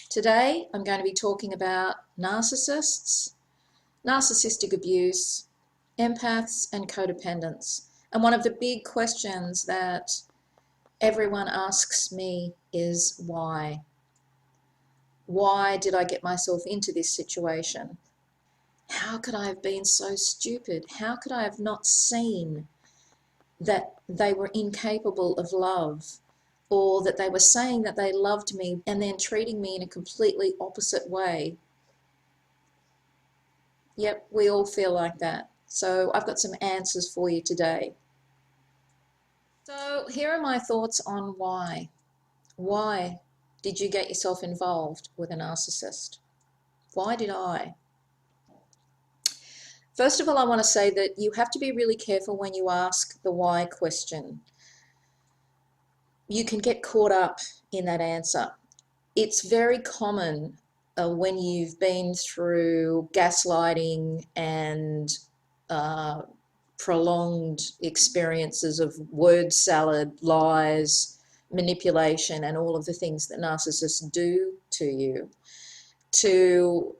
Today I'm going to be talking about narcissists, narcissistic abuse, empaths and codependents. And one of the big questions that everyone asks me is why? Why did I get myself into this situation? How could I have been so stupid? How could I have not seen that they were incapable of love, or that they were saying that they loved me and then treating me in a completely opposite way? Yep, we all feel like that. So I've got some answers for you today. So here are my thoughts on why. Why did you get yourself involved with a narcissist? Why did I? First of all, I want to say that you have to be really careful when you ask the why question. You can get caught up in that answer. It's very common when you've been through gaslighting and prolonged experiences of word salad, lies, manipulation, and all of the things that narcissists do to you, to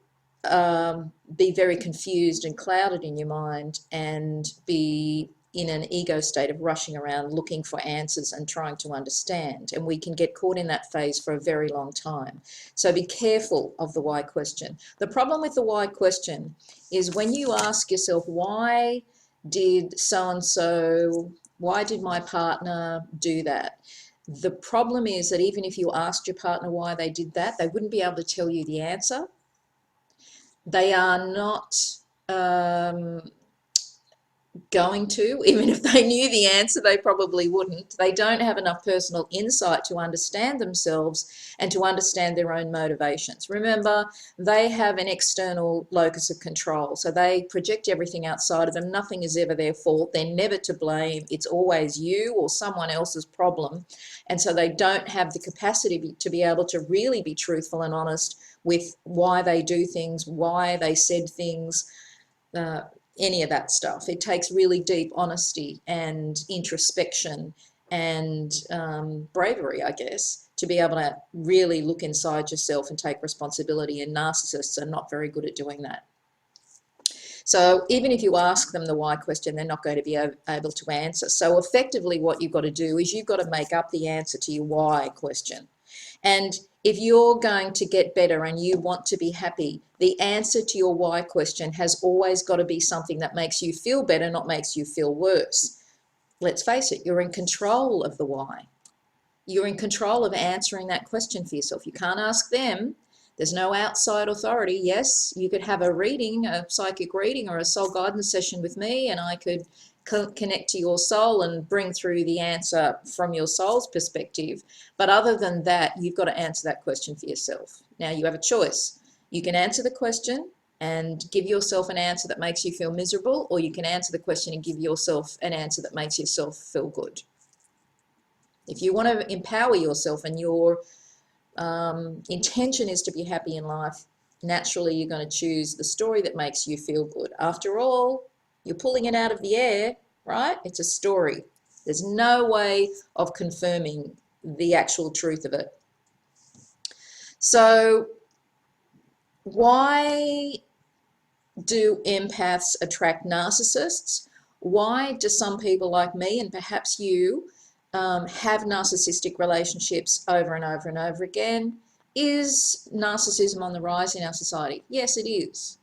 be very confused and clouded in your mind and be in an ego state of rushing around looking for answers and trying to understand. And we can get caught in that phase for a very long time. So be careful of the why question. The problem with the why question is when you ask yourself, why did so-and-so, why did my partner do that? The problem is that even if you asked your partner why they did that, they wouldn't be able to tell you the answer. They are not going to, even if they knew the answer, they probably wouldn't. They don't have enough personal insight to understand themselves and to understand their own motivations. Remember, they have an external locus of control, so they project everything outside of them. Nothing is ever their fault. They're never to blame. It's always you or someone else's problem. And so they don't have the capacity to be able to really be truthful and honest with why they do things, why they said things, any of that stuff. It takes really deep honesty and introspection and bravery, I guess, to be able to really look inside yourself and take responsibility, and narcissists are not very good at doing that. So even if you ask them the why question, they're not going to be able to answer. So effectively what you've got to do is you've got to make up the answer to your why question. And if you're going to get better and you want to be happy, the answer to your why question has always got to be something that makes you feel better, not makes you feel worse. Let's face it, you're in control of the why. You're in control of answering that question for yourself. You can't ask them. There's no outside authority. Yes, you could have a reading, a psychic reading or a soul guidance session with me, and I could connect to your soul and bring through the answer from your soul's perspective. But other than that, you've got to answer that question for yourself. Now you have a choice. You can answer the question and give yourself an answer that makes you feel miserable, or you can answer the question and give yourself an answer that makes yourself feel good. If you want to empower yourself and your intention is to be happy in life, naturally you're going to choose the story that makes you feel good. After all, you're pulling it out of the air, right? It's a story. There's no way of confirming the actual truth of it. So why do empaths attract narcissists? Why do some people like me, and perhaps you, have narcissistic relationships over and over and over again? Is narcissism on the rise in our society? Yes, it is.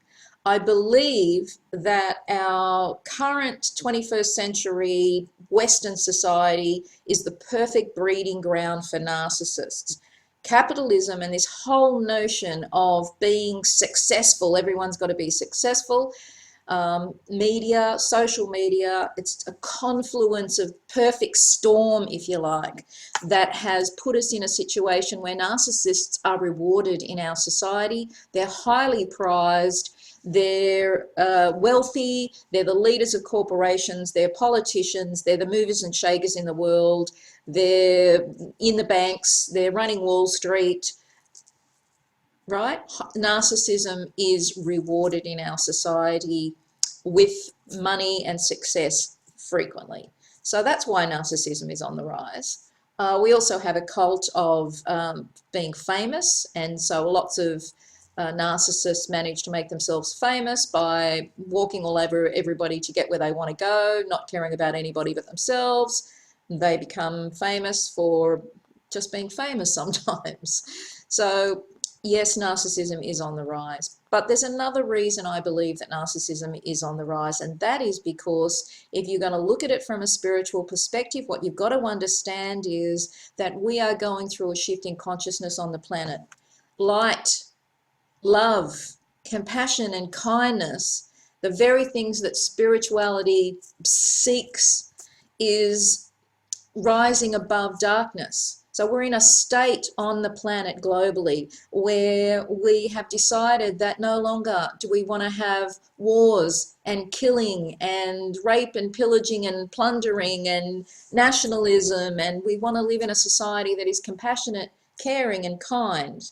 I believe that our current 21st century Western society is the perfect breeding ground for narcissists. Capitalism and this whole notion of being successful, everyone's got to be successful, media, social media, it's a confluence of perfect storm, if you like, that has put us in a situation where narcissists are rewarded in our society. They're highly prized. They're wealthy, they're the leaders of corporations, they're politicians, they're the movers and shakers in the world, they're in the banks, they're running Wall Street, right? Narcissism is rewarded in our society with money and success frequently. So that's why narcissism is on the rise. We also have a cult of being famous, and so lots of narcissists manage to make themselves famous by walking all over everybody to get where they want to go, not caring about anybody but themselves. They become famous for just being famous sometimes. So yes, narcissism is on the rise. But there's another reason I believe that narcissism is on the rise, and that is because if you're going to look at it from a spiritual perspective, what you've got to understand is that we are going through a shift in consciousness on the planet. Light, love, compassion, and kindness, the very things that spirituality seeks, is rising above darkness. So we're in a state on the planet globally where we have decided that no longer do we want to have wars and killing and rape and pillaging and plundering and nationalism, and we want to live in a society that is compassionate, caring, and kind.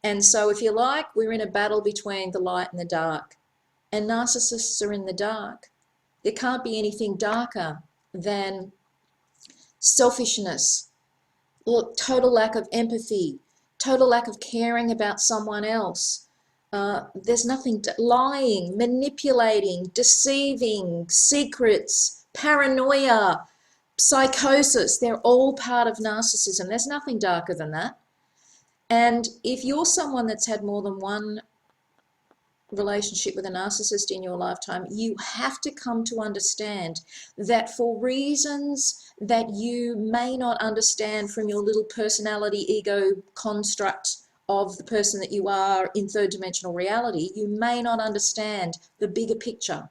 And so if you like, we're in a battle between the light and the dark, and narcissists are in the dark. There can't be anything darker than selfishness, total lack of empathy, total lack of caring about someone else. There's nothing, lying, manipulating, deceiving, secrets, paranoia, psychosis. They're all part of narcissism. There's nothing darker than that. And if you're someone that's had more than one relationship with a narcissist in your lifetime, you have to come to understand that for reasons that you may not understand from your little personality ego construct of the person that you are in third dimensional reality, you may not understand the bigger picture.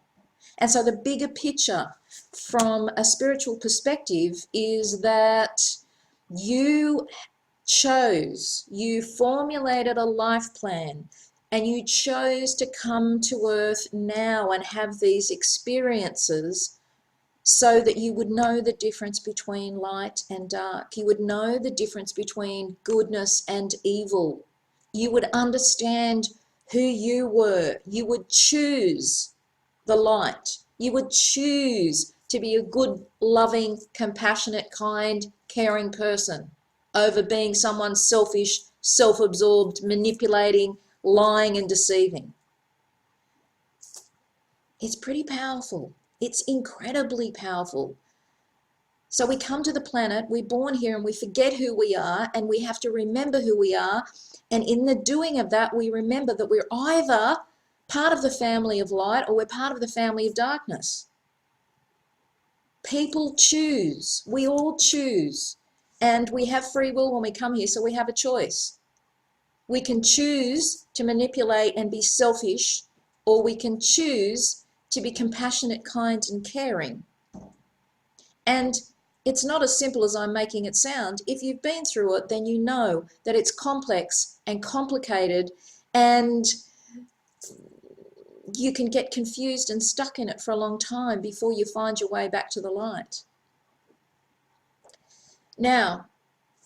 And so the bigger picture from a spiritual perspective is that you formulated a life plan, and you chose to come to earth now and have these experiences so that you would know the difference between light and dark. You would know the difference between goodness and evil. You would understand who you were. You would choose the light. You would choose to be a good, loving, compassionate, kind, caring person over being someone selfish, self-absorbed, manipulating, lying and deceiving. It's pretty powerful. It's incredibly powerful. So we come to the planet, we're born here, and we forget who we are, and we have to remember who we are. And in the doing of that, we remember that we're either part of the family of light or we're part of the family of darkness. People choose. We all choose. And we have free will when we come here, so we have a choice. We can choose to manipulate and be selfish, or we can choose to be compassionate, kind, and caring. And it's not as simple as I'm making it sound. If you've been through it, then you know that it's complex and complicated, and you can get confused and stuck in it for a long time before you find your way back to the light. Now,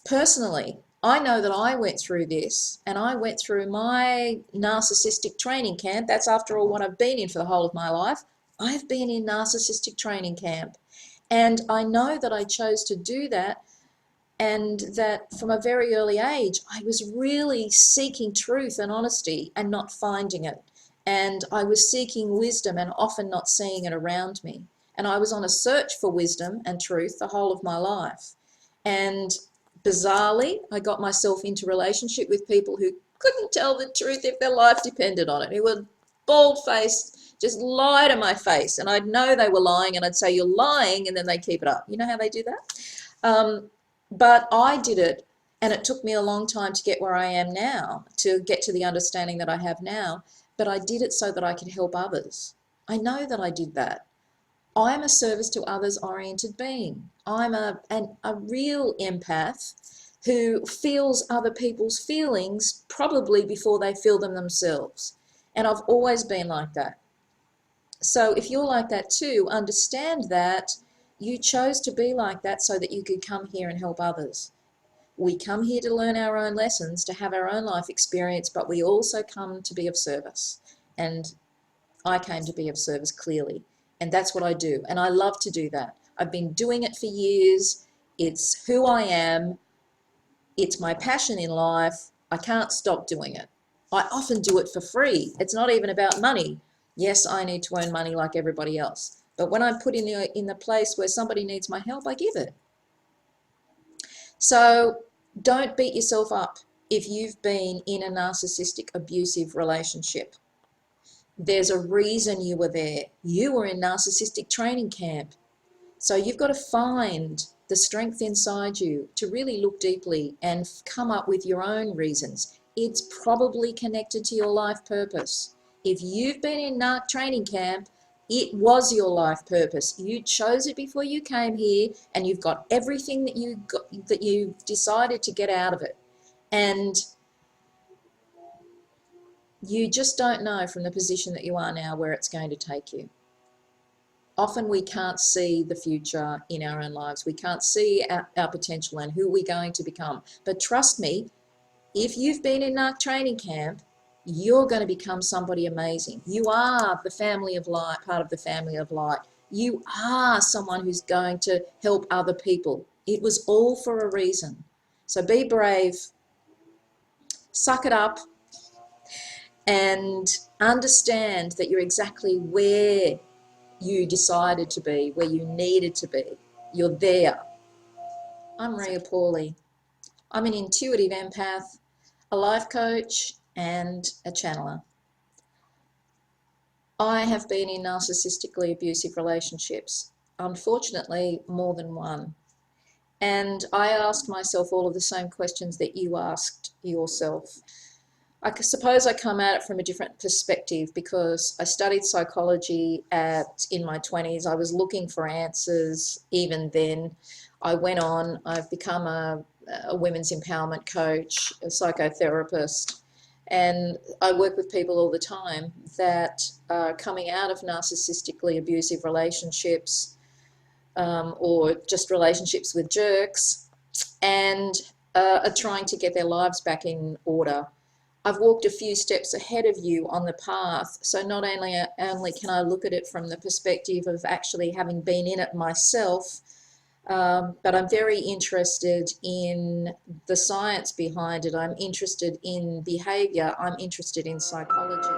personally, I know that I went through this, and I went through my narcissistic training camp. That's, after all, what I've been in for the whole of my life. I've been in narcissistic training camp, and I know that I chose to do that, and that from a very early age, I was really seeking truth and honesty and not finding it. And I was seeking wisdom and often not seeing it around me. And I was on a search for wisdom and truth the whole of my life. And bizarrely, I got myself into relationship with people who couldn't tell the truth if their life depended on it, who were bald-faced, just lie to my face. And I'd know they were lying, and I'd say, "You're lying," and then they keep it up. You know how they do that? But I did it, and it took me a long time to get where I am now, to get to the understanding that I have now. But I did it so that I could help others. I know that I did that. I'm a service to others oriented being. I'm a real empath who feels other people's feelings probably before they feel them themselves. And I've always been like that. So if you're like that too, understand that you chose to be like that so that you could come here and help others. We come here to learn our own lessons, to have our own life experience, but we also come to be of service. And I came to be of service, clearly. And that's what I do. And I love to do that. I've been doing it for years. It's who I am. It's my passion in life. I can't stop doing it. I often do it for free. It's not even about money. Yes, I need to earn money like everybody else. But when I'm put in the place where somebody needs my help, I give it. So don't beat yourself up if you've been in a narcissistic, abusive relationship. There's a reason you were there. You were in narcissistic training camp. So you've got to find the strength inside you to really look deeply and come up with your own reasons. It's probably connected to your life purpose. If you've been in narc training camp, it was your life purpose. You chose it before you came here, and you've got everything that you decided to get out of it. And you just don't know from the position that you are now where it's going to take you. Often we can't see the future in our own lives. We can't see our potential and who we're going to become. But trust me, if you've been in narc training camp, you're going to become somebody amazing. You are the family of light, part of the family of light. You are someone who's going to help other people. It was all for a reason. So be brave, suck it up, and understand that you're exactly where you decided to be, where you needed to be. You're there. I'm Reea Pauly. I'm an intuitive empath, a life coach, and a channeler. I have been in narcissistically abusive relationships, unfortunately more than one. And I asked myself all of the same questions that you asked yourself. I suppose I come at it from a different perspective because I studied psychology in my 20s. I was looking for answers even then. I've become a women's empowerment coach, a psychotherapist, and I work with people all the time that are coming out of narcissistically abusive relationships or just relationships with jerks, and are trying to get their lives back in order. I've walked a few steps ahead of you on the path, so not only can I look at it from the perspective of actually having been in it myself, but I'm very interested in the science behind it. I'm interested in behavior. I'm interested in psychology.